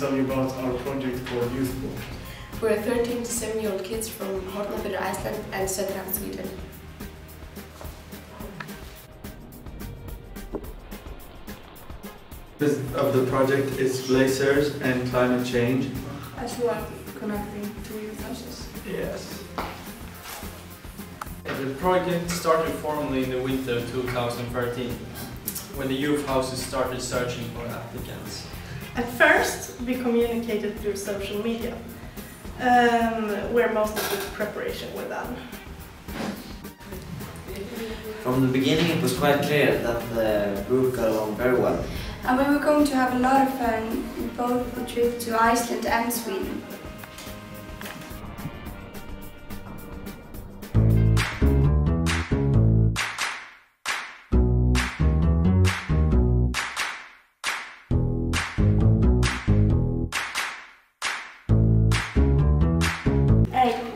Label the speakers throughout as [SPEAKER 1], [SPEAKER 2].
[SPEAKER 1] tell me about our project for Youth Book.
[SPEAKER 2] We're 13 to 7-year-old kids from Hornafjörður, Iceland and Söderhamn, Sweden.
[SPEAKER 3] Of the project is glaciers and climate change.
[SPEAKER 4] As well as connecting to youth houses.
[SPEAKER 3] Yes.
[SPEAKER 5] The project started formally in the winter of 2013, when the youth houses started searching for applicants.
[SPEAKER 4] At first, we communicated through social media, where most of the preparation was done.
[SPEAKER 6] From the beginning it was quite clear that the group got along very well.
[SPEAKER 7] And we were going to have a lot of fun both the trip to Iceland and Sweden.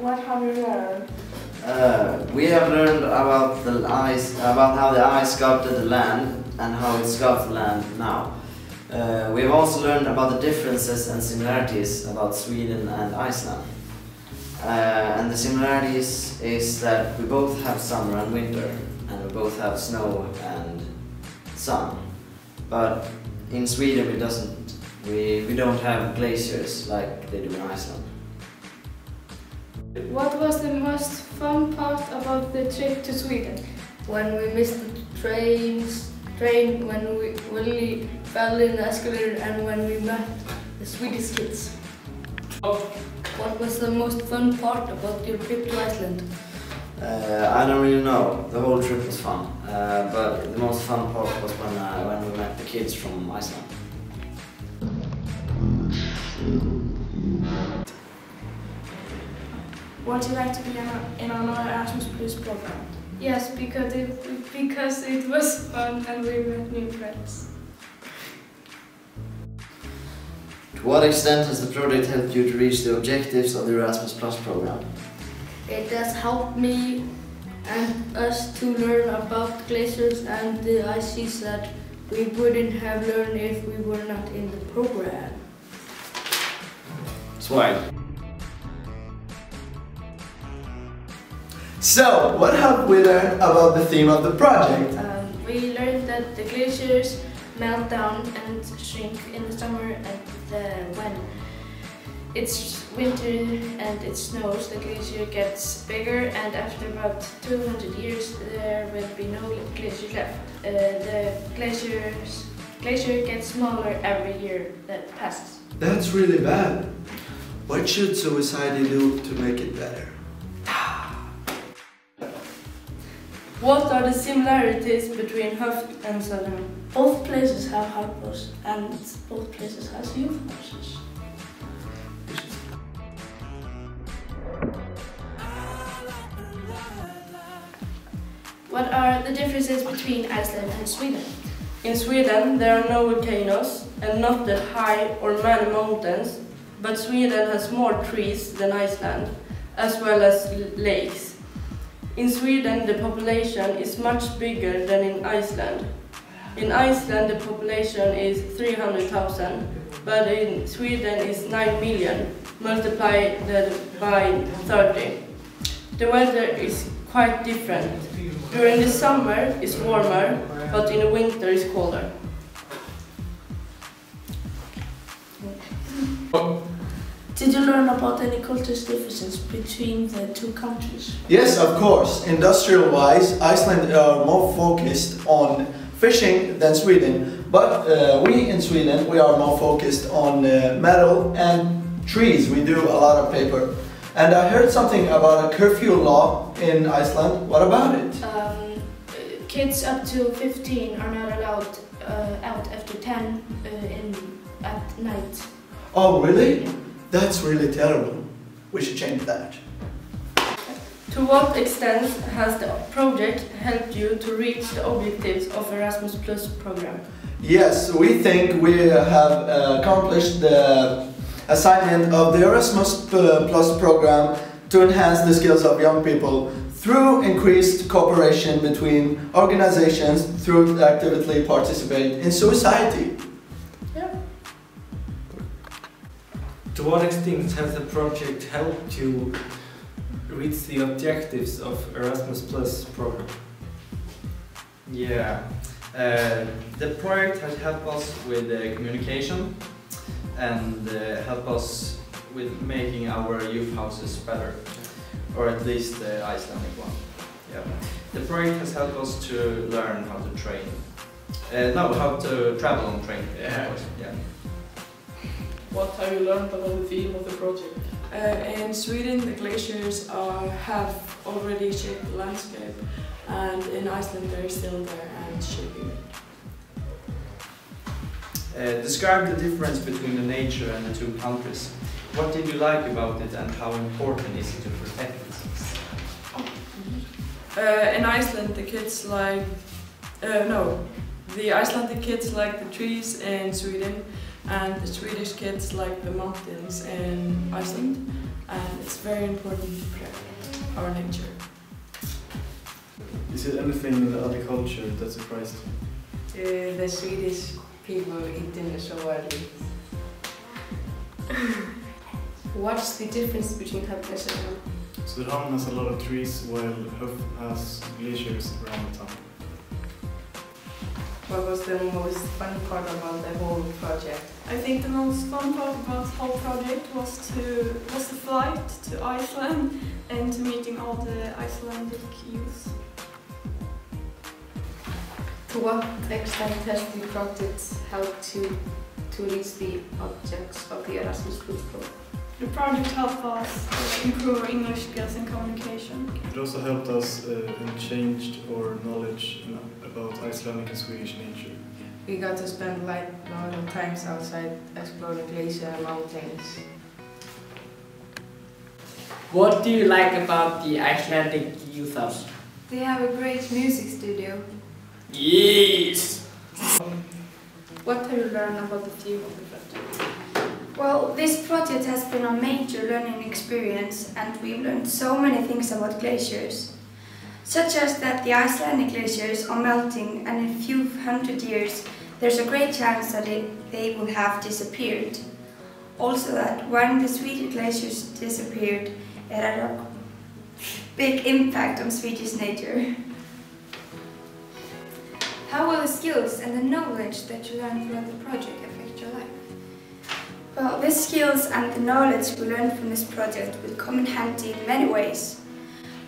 [SPEAKER 4] What have you learned?
[SPEAKER 6] We have learned about the ice, about how the ice sculpted the land and how it sculpts the land now. We have also learned about the differences and similarities about Sweden and Iceland. And the similarities is that we both have summer and winter, and we both have snow and sun. But in Sweden we don't have glaciers like they do in Iceland.
[SPEAKER 8] What was the most fun part about the trip to Sweden?
[SPEAKER 2] When we missed the train, when we really fell in the escalator, and when we met the Swedish kids. What was the most fun part about your trip to Iceland?
[SPEAKER 6] I don't really know. The whole trip was fun, but the most fun part was when we met the kids from Iceland.
[SPEAKER 4] Would you like to be in another Erasmus program?
[SPEAKER 8] Yes, because it was fun and we met new friends.
[SPEAKER 6] To what extent has the project helped you to reach the objectives of the Erasmus Plus program?
[SPEAKER 2] It has helped me and us to learn about glaciers and the ices that we wouldn't have learned if we were not in the program.
[SPEAKER 6] Swag.
[SPEAKER 9] So, what have we learned about the theme of the project?
[SPEAKER 8] We learned that the glaciers melt down and shrink in the summer, and when it's winter and it snows, the glacier gets bigger, and after about 200 years there will be no glaciers left. The glacier gets smaller every year that passes.
[SPEAKER 9] That's really bad. What should society do to make it better?
[SPEAKER 4] What are the similarities between Höft and Söderhamn? Both places have harbors and both places have youth houses.
[SPEAKER 8] What are the differences between Iceland and Sweden?
[SPEAKER 4] In Sweden there are no volcanoes and not that high or many mountains, but Sweden has more trees than Iceland, as well as lakes. In Sweden the population is much bigger than in Iceland. In Iceland the population is 300,000, but in Sweden is 9 million, multiplied by 30. The weather is quite different. During the summer it's warmer, but in the winter it's colder. Did you learn about any cultural differences between the two countries?
[SPEAKER 9] Yes, of course. Industrial-wise, Iceland are more focused on fishing than Sweden, but we in Sweden, we are more focused on metal and trees. We do a lot of paper. And I heard something about a curfew law in Iceland. What about it?
[SPEAKER 8] Kids up to 15 are not allowed out after 10 at night.
[SPEAKER 9] Oh, really? Yeah. That's really terrible. We should change that.
[SPEAKER 4] To what extent has the project helped you to reach the objectives of Erasmus Plus program?
[SPEAKER 9] Yes, we think we have accomplished the assignment of the Erasmus Plus program to enhance the skills of young people through increased cooperation between organizations through actively participate in society.
[SPEAKER 4] Yeah.
[SPEAKER 10] To what extent has the project helped to reach the objectives of Erasmus Plus program?
[SPEAKER 3] Yeah, the project has helped us with communication and helped us with making our youth houses better, or at least the Icelandic one. Yeah. The project has helped us to learn how to train. No, how to travel on train.
[SPEAKER 5] Yeah.
[SPEAKER 3] Yeah.
[SPEAKER 11] What have you learned about the theme of the project?
[SPEAKER 12] In Sweden, the glaciers have already shaped the landscape, and in Iceland they're still there and shaping it.
[SPEAKER 3] Describe the difference between the nature and the two countries. What did you like about it and how important is it to protect it?
[SPEAKER 12] In Iceland, the kids like... the Icelandic kids like the trees in Sweden, and the Swedish kids like the mountains in Iceland, and it's very important to protect our nature.
[SPEAKER 1] Is it anything in the other culture that surprised you?
[SPEAKER 13] The Swedish people eating so early.
[SPEAKER 2] What's the difference between Höfnes and Ham?
[SPEAKER 1] Söderhamn has a lot of trees while Höf has glaciers around the town.
[SPEAKER 13] What was the most fun part about the whole project?
[SPEAKER 14] I think the most fun part about the whole project was the flight to Iceland and to meeting all the Icelandic youth.
[SPEAKER 2] To what extent has the project helped to reach the objects of the Erasmus Plus program?
[SPEAKER 14] The project helped us improve our English skills and communication.
[SPEAKER 1] It also helped us and changed our knowledge about Icelandic and Swedish nature.
[SPEAKER 13] We got to spend a lot of times outside exploring glacier and mountains.
[SPEAKER 15] What do you like about the Icelandic youth house?
[SPEAKER 7] They have a great music studio.
[SPEAKER 15] Yes!
[SPEAKER 2] What have you learned about the theme of the project?
[SPEAKER 7] Well, this project has been a major learning experience, and we've learned so many things about glaciers. Such as that the Icelandic glaciers are melting, and in a few hundred years there's a great chance that they will have disappeared. Also that when the Swedish glaciers disappeared, it had a big impact on Swedish nature.
[SPEAKER 16] How will the skills and the knowledge that you learn throughout the project affect your life?
[SPEAKER 7] Well, the skills and the knowledge we learned from this project will come in handy in many ways.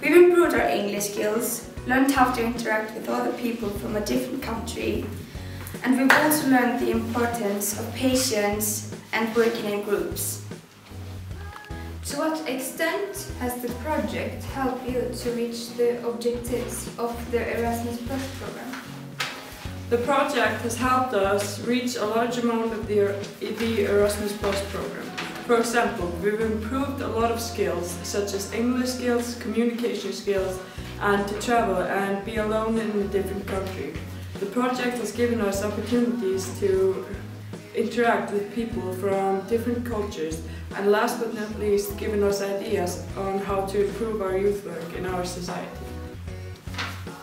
[SPEAKER 7] We've improved our English skills, learned how to interact with other people from a different country, and we've also learned the importance of patience and working in groups.
[SPEAKER 16] To what extent has the project helped you to reach the objectives of the Erasmus Plus program?
[SPEAKER 12] The project has helped us reach a large amount of the Erasmus Plus program. For example, we've improved a lot of skills, such as English skills, communication skills, and to travel and be alone in a different country. The project has given us opportunities to interact with people from different cultures, and last but not least, given us ideas on how to improve our youth work in our society.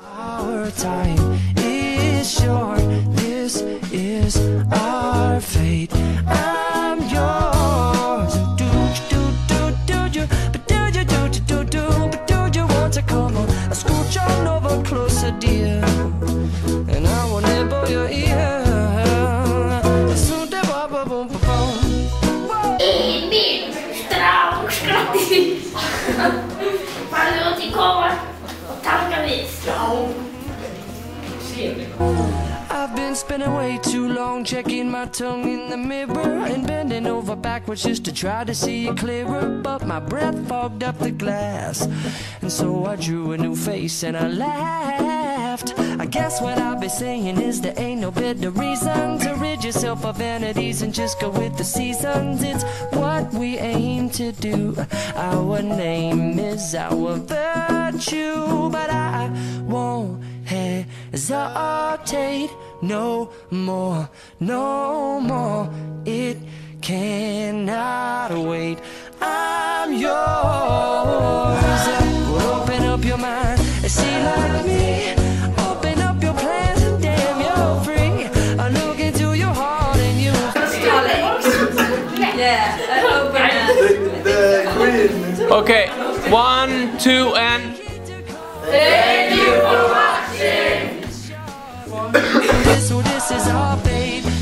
[SPEAKER 17] Our time is short, this is our fate. I'm yours. Do you, but do you want to come on? Scooch on over closer, dear, and I will nibble your ear.
[SPEAKER 18] Emil, strákskratti. Farðu út í kofa og taka við.
[SPEAKER 17] I've been spending way too long checking my tongue in the mirror and bending over backwards just to try to see it clearer, but my breath fogged up the glass, and so I drew a new face and I laughed. I guess what I'll be saying is there ain't no better reason to rid yourself of vanities and just go with the seasons. It's what we aim to do. Our name is our virtue, but I won't hesitate no more, no more. It cannot wait. I'm yours. Well, open up your mind and see like me. Open up your plans and damn, you're free. I look into your heart and you.
[SPEAKER 13] Yeah, open
[SPEAKER 19] Okay, 1, 2, and...
[SPEAKER 18] Thank you for watching!
[SPEAKER 17] So this is our babe.